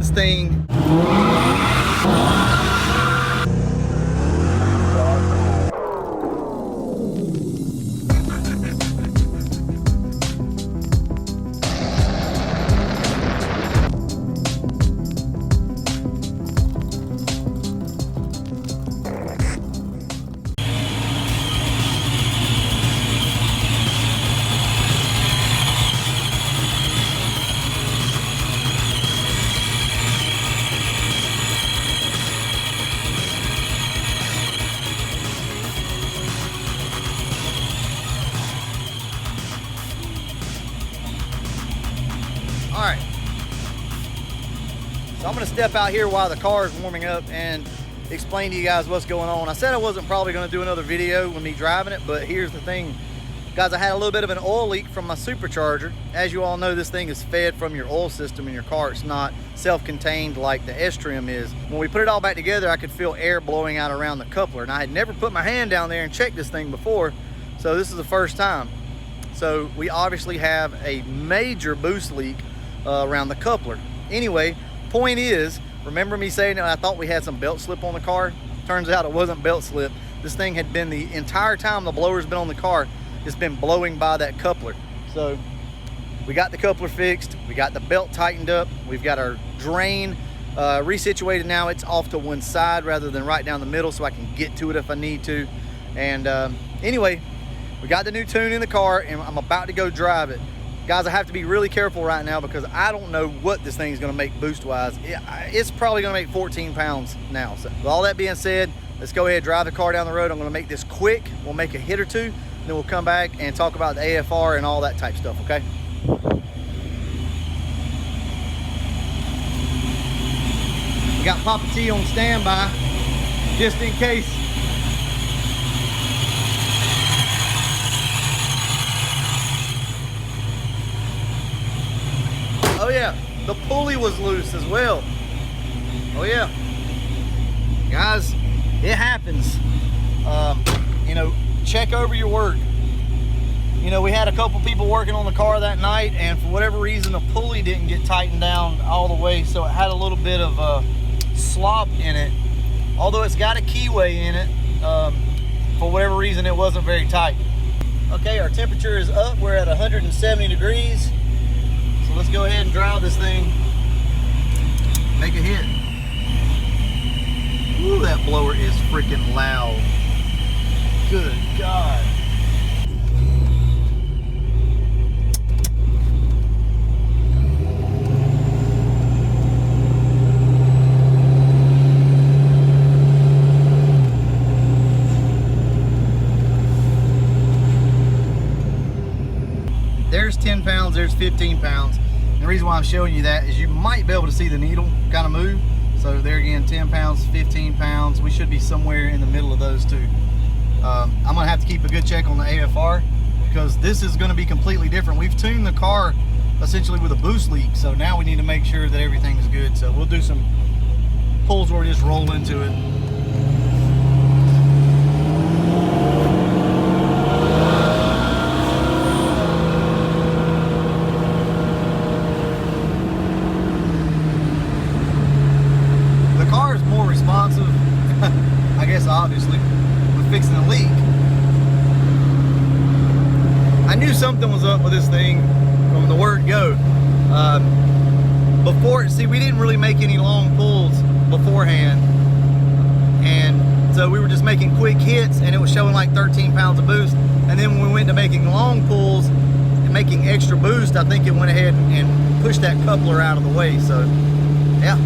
this thing. All right, so I'm gonna step out here while the car is warming up and explain to you guys what's going on. I said I wasn't probably gonna do another video with me driving it, but here's the thing, guys. I had a little bit of an oil leak from my supercharger. As you all know, this thing is fed from your oil system in your car. It's not self-contained like the S-Trim is. When we put it all back together, I could feel air blowing out around the coupler, and I had never put my hand down there and checked this thing before, so this is the first time. So we obviously have a major boost leak around the coupler. Anyway, point is, remember me saying that I thought we had some belt slip on the car? Turns out it wasn't belt slip. This thing had been, the entire time the blower's been on the car, it's been blowing by that coupler. So we got the coupler fixed, we got the belt tightened up, we've got our drain resituated now. It's off to one side rather than right down the middle, so I can get to it if I need to. And anyway, we got the new tune in the car and I'm about to go drive it. Guys, I have to be really careful right now because I don't know what this thing is going to make boost-wise. It's probably going to make 14 pounds now. So with all that being said, let's go ahead and drive the car down the road. I'm going to make this quick. We'll make a hit or two, then we'll come back and talk about the AFR and all that type stuff, okay? We got Papa T on standby, just in case. Oh yeah, the pulley was loose as well. Oh yeah. Guys, it happens. You know, check over your work. You know, we had a couple people working on the car that night, and for whatever reason, the pulley didn't get tightened down all the way, so it had a little bit of slop in it. Although it's got a keyway in it, for whatever reason, it wasn't very tight. Okay, our temperature is up. We're at 170 degrees. So let's go ahead and drive this thing, make a hit. Ooh, that blower is freaking loud. Good God. There's 10 pounds, there's 15 pounds. And the reason why I'm showing you that is you might be able to see the needle kind of move. So there again, 10 pounds, 15 pounds. We should be somewhere in the middle of those two. I'm gonna have to keep a good check on the AFR because this is gonna be completely different. We've tuned the car essentially with a boost leak. So now we need to make sure that everything is good. So we'll do some pulls where we just roll into it. Responsive, I guess, obviously, with fixing a leak. I knew something was up with this thing from the word go. Before, see, we didn't really make any long pulls beforehand, and so we were just making quick hits, and it was showing like 13 pounds of boost. And then when we went to making long pulls and making extra boost, I think it went ahead and pushed that coupler out of the way. So, yeah.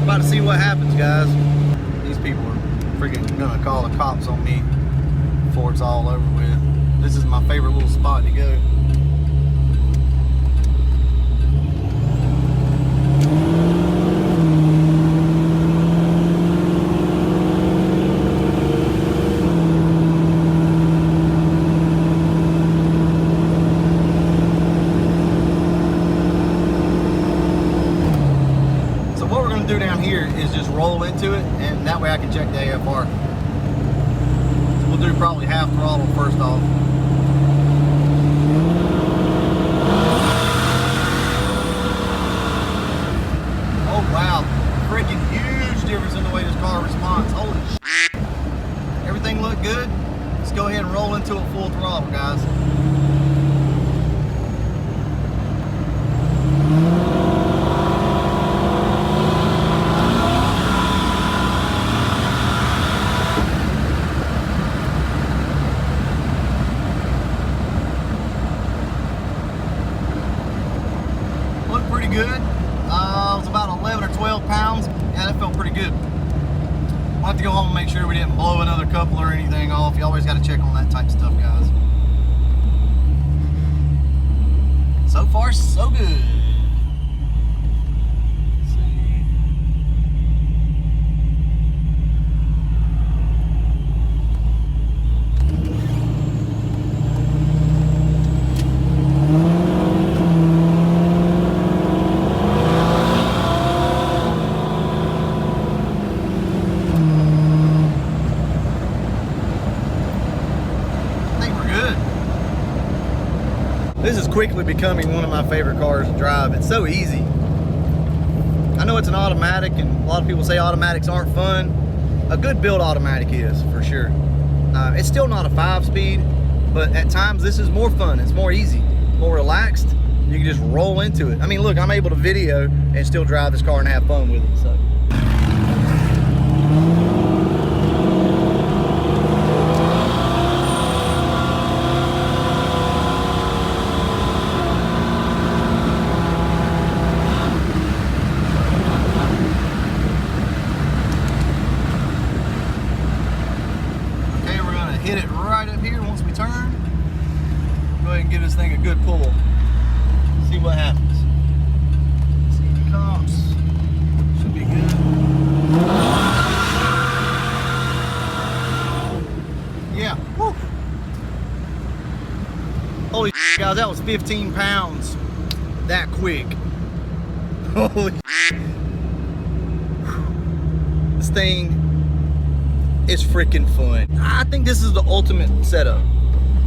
About to see what happens, guys. These people are freaking gonna call the cops on me before it's all over with. This is my favorite little spot to go. Do down here is just roll into it, and that way I can check the AFR. So we'll do probably half throttle first off. into it full throttle, guys. Looked pretty good. It was about 11 or 12 pounds. Yeah, that felt pretty good. We'll have to go home and make sure we didn't blow another couple or anything off. You always got to check on that type of stuff, guys. So far, so good. This is quickly becoming one of my favorite cars to drive. It's so easy. I know it's an automatic, and a lot of people say automatics aren't fun. A good build automatic is, for sure. It's still not a 5-speed, but at times this is more fun. It's more easy, more relaxed. You can just roll into it. I mean, look, I'm able to video and still drive this car and have fun with it, so. Hit it right up here once we turn. Go ahead and give this thing a good pull. See what happens. See if it comes. Should be good. Yeah. Woo. Holy shit, guys, that was 15 pounds that quick. Holy shit. This thing is freaking fun. I think this is the ultimate setup.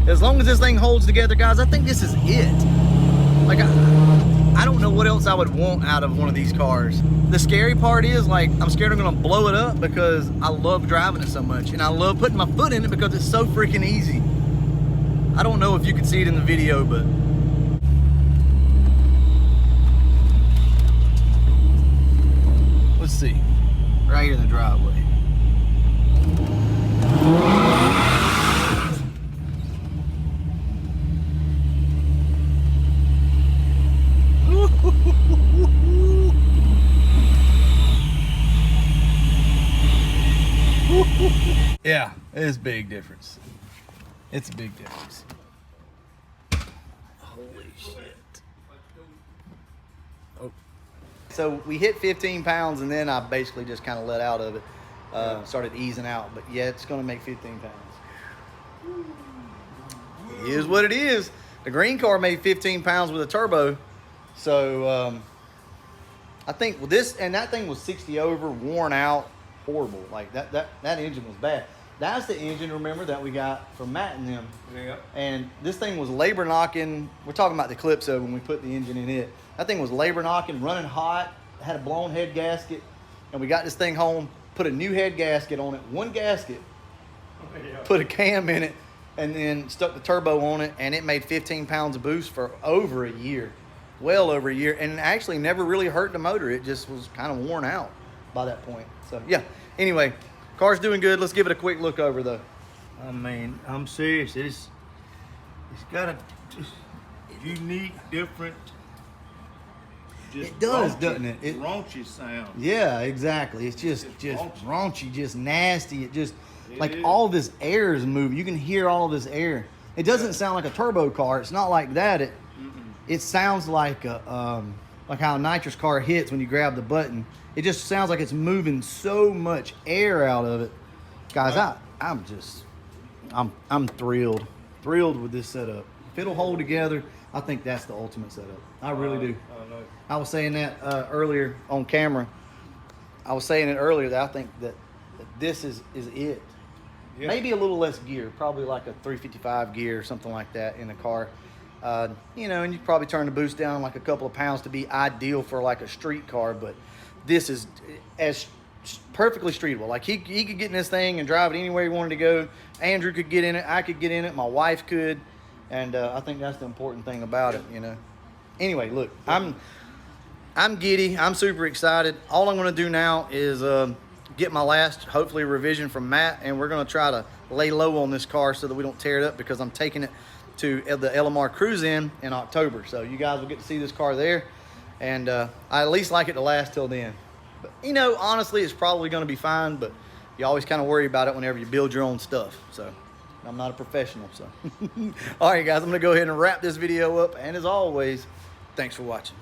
As long as this thing holds together, guys, I think this is it. Like, I don't know what else I would want out of one of these cars. The scary part is, like, I'm scared I'm gonna blow it up because I love driving it so much, and I love putting my foot in it because it's so freaking easy. I don't know if you can see it in the video, but let's see. Right here in the driveway. Yeah, it's a big difference. It's a big difference. Holy shit. Oh. So we hit 15 pounds and then I basically just kind of let out of it. Started easing out, but yeah, it's gonna make 15 pounds. It is what it is. The green car made 15 pounds with a turbo. So I think with this, and that thing was 60 over, worn out, horrible. Like that engine was bad. That's the engine, remember, that we got from Matt and them. Yeah. And this thing was labor knocking. We're talking about the Calypso when we put the engine in it. That thing was labor knocking, running hot, had a blown head gasket. And we got this thing home, put a new head gasket on it, one gasket, put a cam in it, and then stuck the turbo on it, and it made 15 pounds of boost for over a year. Well over a year, and actually never really hurt the motor. It just was kind of worn out by that point. So yeah, anyway, car's doing good. Let's give it a quick look over though. I mean, I'm serious. It's got a just unique, different. Just it does, raunchy, doesn't it? Raunchy sound. Yeah, exactly. It's just raunchy, just nasty. It just like is. all this air is moving. You can hear all this air. It doesn't sound like a turbo car. It's not like that. It sounds like a like how a nitrous car hits when you grab the button. It just sounds like it's moving so much air out of it. Guys, I'm thrilled with this setup. If it'll hold together, I think that's the ultimate setup. I really do. I was saying that earlier on camera. I was saying it earlier that I think that this is it. Yeah. Maybe a little less gear, probably like a 355 gear or something like that in the car. You know, and you probably turn the boost down like a couple of pounds to be ideal for like a street car, but this is as perfectly streetable. Like he could get in this thing and drive it anywhere he wanted to go. Andrew could get in it. I could get in it. My wife could. And I think that's the important thing about it, you know. Anyway, look, I'm giddy. I'm super excited. All I'm going to do now is get my last, hopefully, revision from Matt, and we're going to try to lay low on this car so that we don't tear it up, because I'm taking it to the LMR Cruise in October. So you guys will get to see this car there, and I at least like it to last till then. But, you know, honestly, it's probably going to be fine, but you always kind of worry about it whenever you build your own stuff. So I'm not a professional, so. All right, guys, I'm going to go ahead and wrap this video up, and as always, thanks for watching.